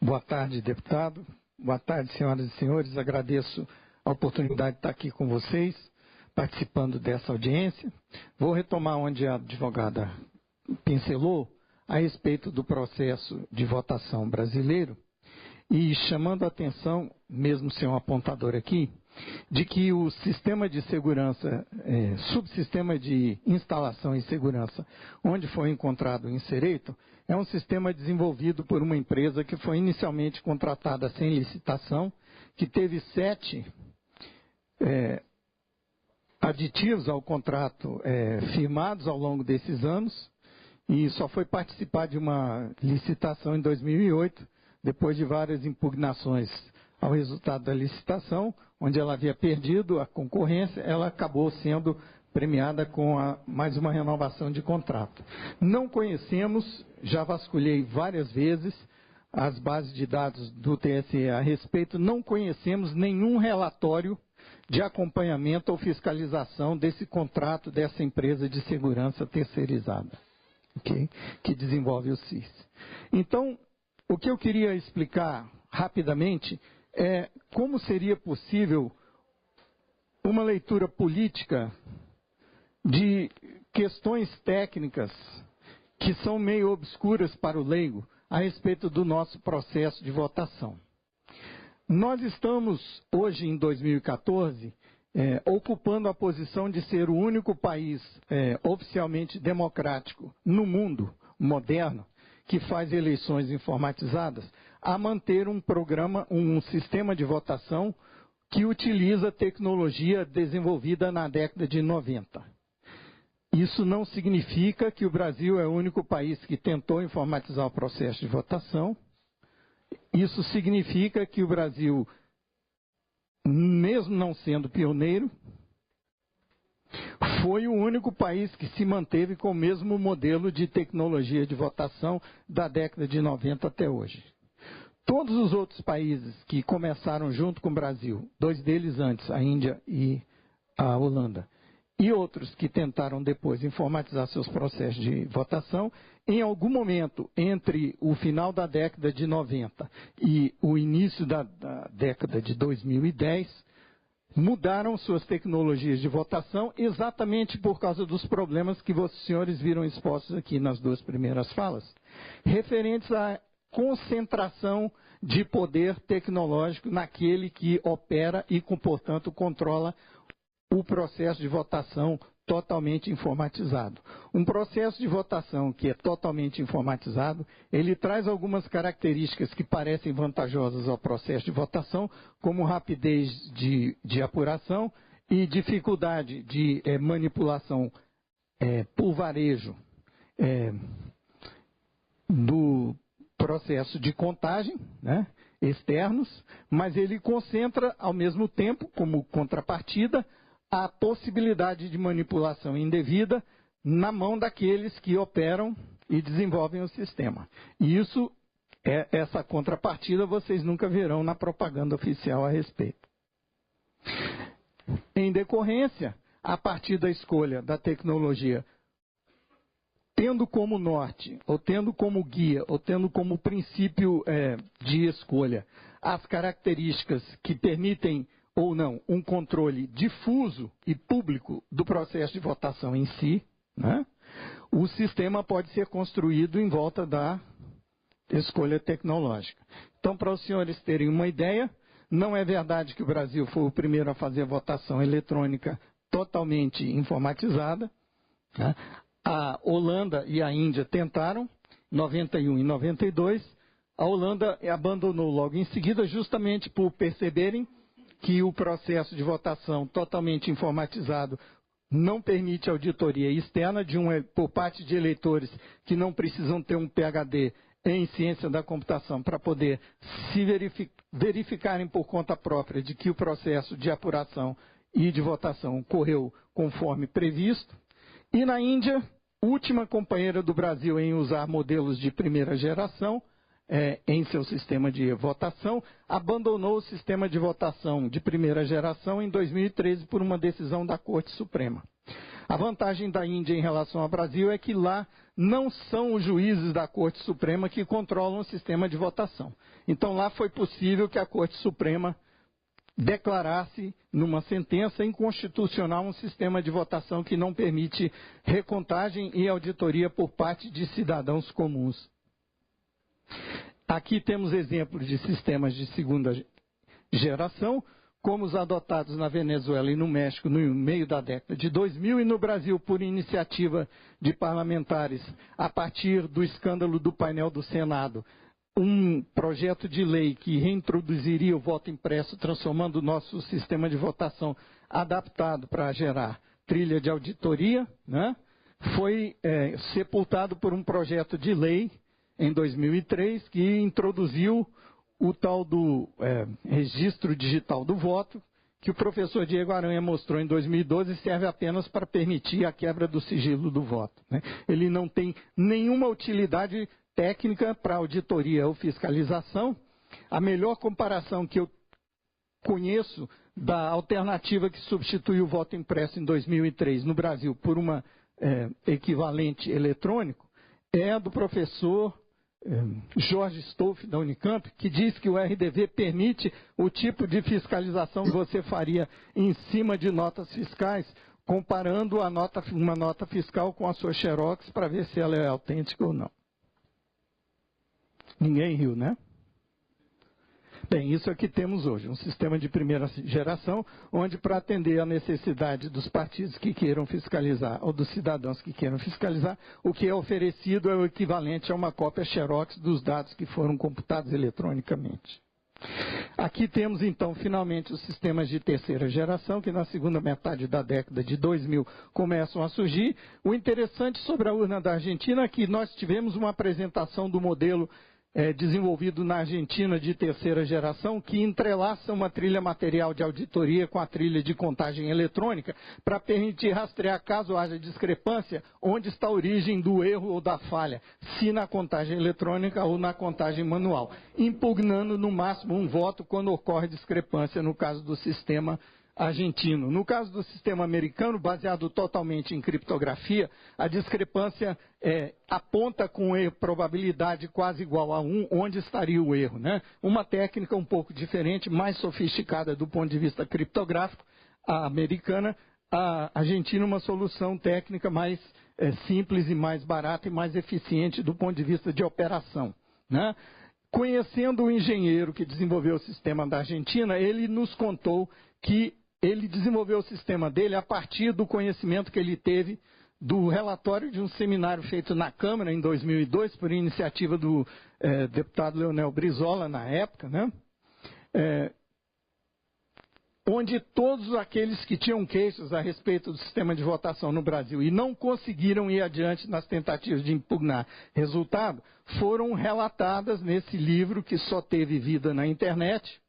Boa tarde, deputado. Boa tarde, senhoras e senhores. Agradeço a oportunidade de estar aqui com vocês, participando dessa audiência. Vou retomar onde a advogada pincelou a respeito do processo de votação brasileiro e chamando a atenção, mesmo sem um apontador aqui, de que o sistema de segurança, subsistema de instalação e segurança, onde foi encontrado o Insereito, é um sistema desenvolvido por uma empresa que foi inicialmente contratada sem licitação, que teve 7 aditivos ao contrato firmados ao longo desses anos, e só foi participar de uma licitação em 2008, depois de várias impugnações ao resultado da licitação, onde ela havia perdido a concorrência, ela acabou sendo premiada com mais uma renovação de contrato. Não conhecemos, já vasculhei várias vezes as bases de dados do TSE a respeito, não conhecemos nenhum relatório de acompanhamento ou fiscalização desse contrato dessa empresa de segurança terceirizada, okay? Que desenvolve o SIS. Então, o que eu queria explicar rapidamente é como seria possível uma leitura política de questões técnicas que são meio obscuras para o leigo a respeito do nosso processo de votação. Nós estamos, hoje em 2014, ocupando a posição de ser o único país oficialmente democrático no mundo moderno que faz eleições informatizadas, a manter um programa, um sistema de votação que utiliza tecnologia desenvolvida na década de 90. Isso não significa que o Brasil é o único país que tentou informatizar o processo de votação. Isso significa que o Brasil, mesmo não sendo pioneiro, foi o único país que se manteve com o mesmo modelo de tecnologia de votação da década de 90 até hoje. Todos os outros países que começaram junto com o Brasil, 2 deles antes, a Índia e a Holanda, e outros que tentaram depois informatizar seus processos de votação, em algum momento entre o final da década de 90 e o início da década de 2010, mudaram suas tecnologias de votação exatamente por causa dos problemas que vocês senhores viram expostos aqui nas 2 primeiras falas, referentes à concentração de poder tecnológico naquele que opera e, portanto, controla o processo de votação totalmente informatizado. Um processo de votação que é totalmente informatizado, ele traz algumas características que parecem vantajosas ao processo de votação, como rapidez de apuração e dificuldade de manipulação por varejo do processo de contagem, né, externos, mas ele concentra, ao mesmo tempo, como contrapartida, a possibilidade de manipulação indevida na mão daqueles que operam e desenvolvem o sistema. E isso, essa contrapartida, vocês nunca verão na propaganda oficial a respeito. Em decorrência, a partir da escolha da tecnologia, tendo como norte, ou tendo como guia, ou tendo como princípio de escolha as características que permitem ou não um controle difuso e público do processo de votação em si, né? O sistema pode ser construído em volta da escolha tecnológica. Então, para os senhores terem uma ideia, não é verdade que o Brasil foi o primeiro a fazer a votação eletrônica totalmente informatizada, né? A Holanda e a Índia tentaram, 91 e 92. A Holanda abandonou logo em seguida, justamente por perceberem que o processo de votação totalmente informatizado não permite auditoria externa por parte de eleitores que não precisam ter um PhD em ciência da computação para poder se verificarem por conta própria de que o processo de apuração e de votação correu conforme previsto. E na Índia, última companheira do Brasil em usar modelos de primeira geração, em seu sistema de votação, abandonou o sistema de votação de primeira geração em 2013 por uma decisão da Corte Suprema. A vantagem da Índia em relação ao Brasil é que lá não são os juízes da Corte Suprema que controlam o sistema de votação. Então, lá foi possível que a Corte Suprema declarasse, numa sentença inconstitucional, um sistema de votação que não permite recontagem e auditoria por parte de cidadãos comuns. Aqui temos exemplos de sistemas de segunda geração, como os adotados na Venezuela e no México no meio da década de 2000 e no Brasil por iniciativa de parlamentares a partir do escândalo do painel do Senado. Um projeto de lei que reintroduziria o voto impresso, transformando o nosso sistema de votação adaptado para gerar trilha de auditoria, né? Foi sepultado por um projeto de lei em 2003 que introduziu o tal do registro digital do voto, que o professor Diego Aranha mostrou em 2012 serve apenas para permitir a quebra do sigilo do voto, né? Ele não tem nenhuma utilidade técnica para auditoria ou fiscalização. A melhor comparação que eu conheço da alternativa que substituiu o voto impresso em 2003 no Brasil por uma equivalente eletrônico é a do professor Jorge Stolf, da Unicamp, que diz que o RDV permite o tipo de fiscalização que você faria em cima de notas fiscais, comparando uma nota fiscal com a sua xerox para ver se ela é autêntica ou não. Ninguém riu, né? Bem, isso é que temos hoje, um sistema de primeira geração, onde para atender a necessidade dos partidos que queiram fiscalizar, ou dos cidadãos que queiram fiscalizar, o que é oferecido é o equivalente a uma cópia xerox dos dados que foram computados eletronicamente. Aqui temos, então, finalmente, os sistemas de terceira geração, que na segunda metade da década de 2000 começam a surgir. O interessante sobre a urna da Argentina é que nós tivemos uma apresentação do modelo desenvolvido na Argentina de terceira geração, que entrelaça uma trilha material de auditoria com a trilha de contagem eletrônica, para permitir rastrear, caso haja discrepância, onde está a origem do erro ou da falha, se na contagem eletrônica ou na contagem manual, impugnando no máximo um voto quando ocorre discrepância no caso do sistema argentino. No caso do sistema americano, baseado totalmente em criptografia, a discrepância aponta com probabilidade quase igual a 1, onde estaria o erro, né? Uma técnica um pouco diferente, mais sofisticada do ponto de vista criptográfico, a americana, a argentina uma solução técnica mais simples e mais barata e mais eficiente do ponto de vista de operação, né? Conhecendo o engenheiro que desenvolveu o sistema da Argentina, ele nos contou que ele desenvolveu o sistema dele a partir do conhecimento que ele teve do relatório de um seminário feito na Câmara em 2002, por iniciativa do deputado Leonel Brizola, na época, né? Onde todos aqueles que tinham queixas a respeito do sistema de votação no Brasil e não conseguiram ir adiante nas tentativas de impugnar resultado, foram relatadas nesse livro que só teve vida na internet.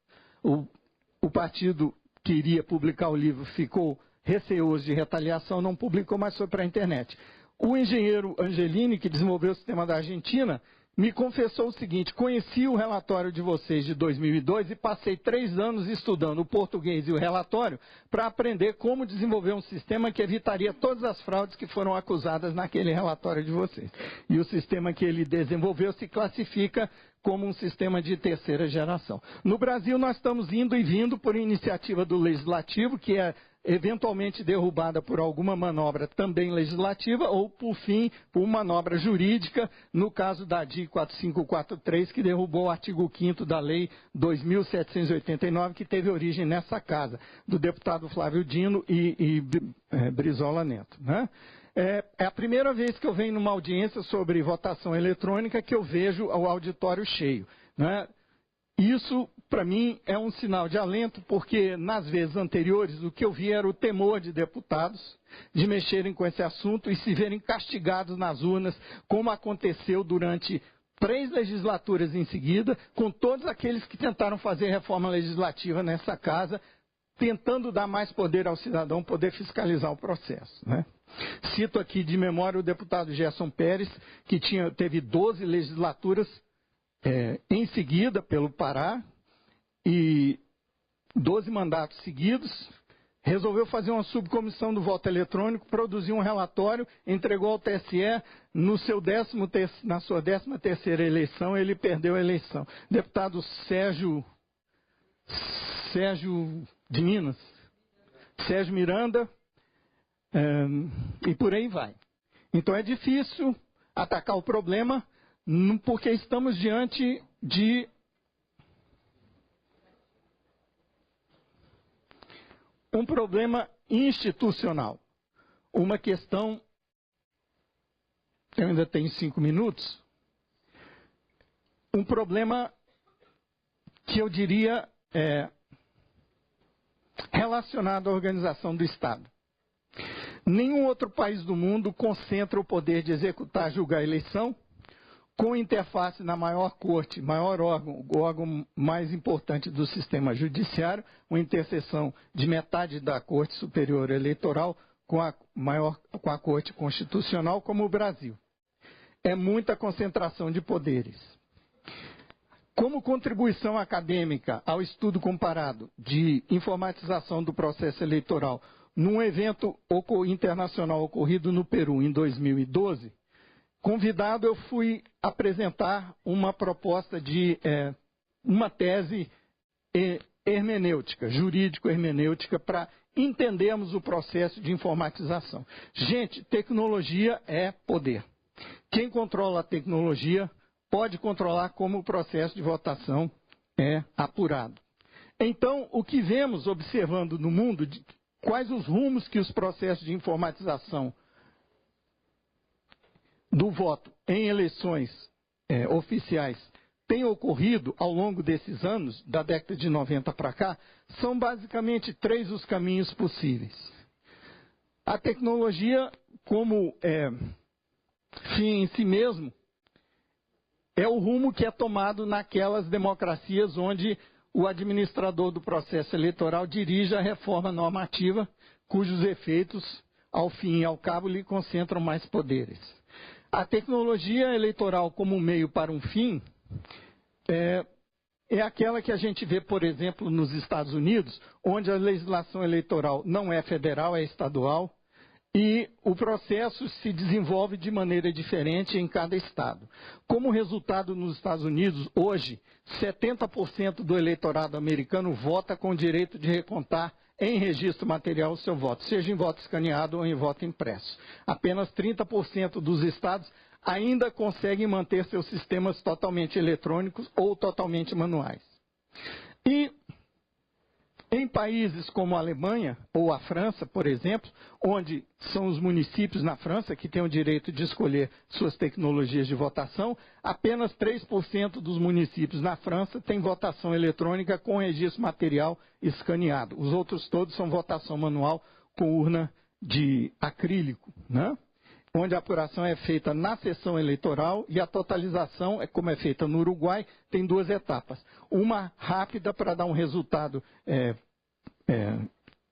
O partido que iria publicar o livro ficou receoso de retaliação, não publicou, mas foi para a internet. O engenheiro Angelini, que desenvolveu o sistema da Argentina, me confessou o seguinte: conheci o relatório de vocês de 2002 e passei 3 anos estudando o português e o relatório para aprender como desenvolver um sistema que evitaria todas as fraudes que foram acusadas naquele relatório de vocês. E o sistema que ele desenvolveu se classifica como um sistema de terceira geração. No Brasil, nós estamos indo e vindo por iniciativa do Legislativo, que é eventualmente derrubada por alguma manobra também legislativa ou, por fim, por manobra jurídica, no caso da DI 4543, que derrubou o artigo 5º da Lei 2.789, que teve origem nessa casa, do deputado Flávio Dino e Brizola Neto, né? É a primeira vez que eu venho numa audiência sobre votação eletrônica que eu vejo o auditório cheio, né? Isso, para mim, é um sinal de alento, porque nas vezes anteriores o que eu vi era o temor de deputados de mexerem com esse assunto e se verem castigados nas urnas, como aconteceu durante 3 legislaturas em seguida, com todos aqueles que tentaram fazer reforma legislativa nessa casa, tentando dar mais poder ao cidadão poder fiscalizar o processo, né? Cito aqui de memória o deputado Gerson Pérez, que teve 12 legislaturas em seguida pelo Pará e 12 mandatos seguidos, resolveu fazer uma subcomissão do voto eletrônico, produziu um relatório, entregou ao TSE, na sua 13ª eleição, ele perdeu a eleição. Deputado Sérgio de Minas, Sérgio Miranda, e por aí vai. Então é difícil atacar o problema, porque estamos diante de um problema institucional. Uma questão, eu ainda tenho 5 minutos, um problema que eu diria relacionado à organização do Estado. Nenhum outro país do mundo concentra o poder de executar, julgar a eleição, com interface na maior corte, maior órgão, o órgão mais importante do sistema judiciário, uma interseção de metade da Corte Superior Eleitoral com a Corte Constitucional, como o Brasil. É muita concentração de poderes. Como contribuição acadêmica ao estudo comparado de informatização do processo eleitoral num evento internacional ocorrido no Peru em 2012, convidado, eu fui apresentar uma proposta de uma tese hermenêutica, jurídico-hermenêutica, para entendermos o processo de informatização. Gente, tecnologia é poder. Quem controla a tecnologia pode controlar como o processo de votação é apurado. Então, o que vemos observando no mundo, quais os rumos que os processos de informatização do voto em eleições oficiais têm ocorrido ao longo desses anos, da década de 90 para cá, são basicamente 3 os caminhos possíveis. A tecnologia, como fim em si mesmo, é o rumo que é tomado naquelas democracias onde o administrador do processo eleitoral dirige a reforma normativa, cujos efeitos, ao fim e ao cabo, lhe concentram mais poderes. A tecnologia eleitoral como meio para um fim é aquela que a gente vê, por exemplo, nos Estados Unidos, onde a legislação eleitoral não é federal, é estadual, e o processo se desenvolve de maneira diferente em cada estado. Como resultado, nos Estados Unidos, hoje, 70% do eleitorado americano vota com o direito de recontar em registro material o seu voto, seja em voto escaneado ou em voto impresso. Apenas 30% dos estados ainda conseguem manter seus sistemas totalmente eletrônicos ou totalmente manuais. E em países como a Alemanha ou a França, por exemplo, onde são os municípios na França que têm o direito de escolher suas tecnologias de votação, apenas 3% dos municípios na França têm votação eletrônica com registro material escaneado. Os outros todos são votação manual com urna de acrílico, né? Onde a apuração é feita na sessão eleitoral e a totalização, como é feita no Uruguai, tem 2 etapas. Uma rápida para dar um resultado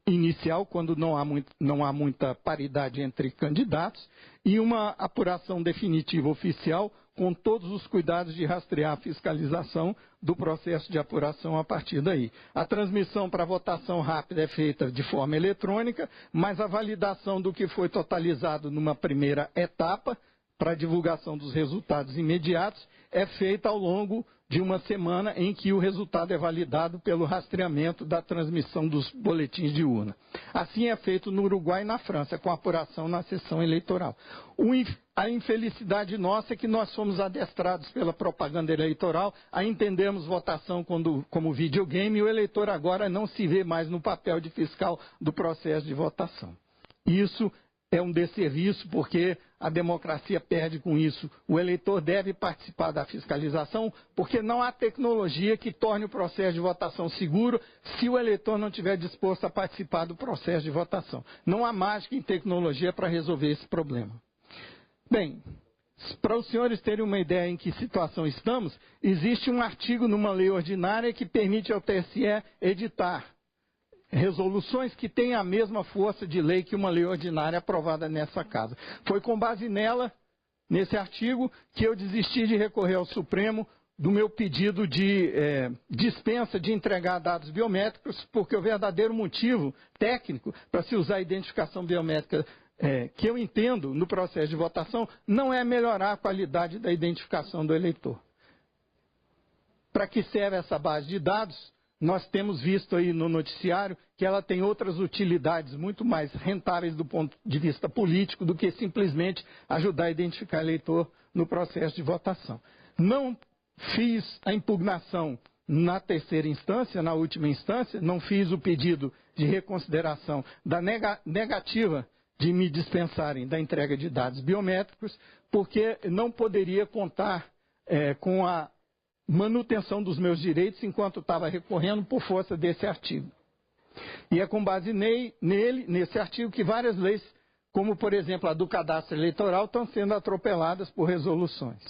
inicial, quando não há muita paridade entre candidatos, e uma apuração definitiva oficial, com todos os cuidados de rastrear a fiscalização do processo de apuração a partir daí. A transmissão para votação rápida é feita de forma eletrônica, mas a validação do que foi totalizado numa primeira etapa, para divulgação dos resultados imediatos, é feita ao longo de uma semana em que o resultado é validado pelo rastreamento da transmissão dos boletins de urna. Assim é feito no Uruguai e na França, com apuração na sessão eleitoral. A infelicidade nossa é que nós somos adestrados pela propaganda eleitoral a entendermos votação como videogame, e o eleitor agora não se vê mais no papel de fiscal do processo de votação. Isso é um desserviço, porque a democracia perde com isso. O eleitor deve participar da fiscalização, porque não há tecnologia que torne o processo de votação seguro se o eleitor não estiver disposto a participar do processo de votação. Não há mágica em tecnologia para resolver esse problema. Bem, para os senhores terem uma ideia em que situação estamos, existe um artigo numa lei ordinária que permite ao TSE editar resoluções que têm a mesma força de lei que uma lei ordinária aprovada nessa casa. Foi com base nesse artigo, que eu desisti de recorrer ao Supremo do meu pedido de dispensa de entregar dados biométricos, porque o verdadeiro motivo técnico para se usar a identificação biométrica que eu entendo no processo de votação não é melhorar a qualidade da identificação do eleitor. Para que serve essa base de dados? Nós temos visto aí no noticiário que ela tem outras utilidades muito mais rentáveis do ponto de vista político do que simplesmente ajudar a identificar eleitor no processo de votação. Não fiz a impugnação na terceira instância, na última instância, não fiz o pedido de reconsideração da negativa de me dispensarem da entrega de dados biométricos, porque não poderia contar com a manutenção dos meus direitos enquanto estava recorrendo por força desse artigo. E é com base nesse artigo, que várias leis, como por exemplo a do cadastro eleitoral, estão sendo atropeladas por resoluções.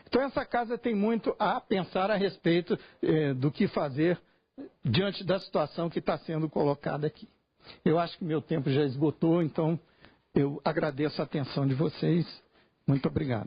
Então essa casa tem muito a pensar a respeito do que fazer diante da situação que está sendo colocada aqui. Eu acho que meu tempo já esgotou, então eu agradeço a atenção de vocês. Muito obrigado.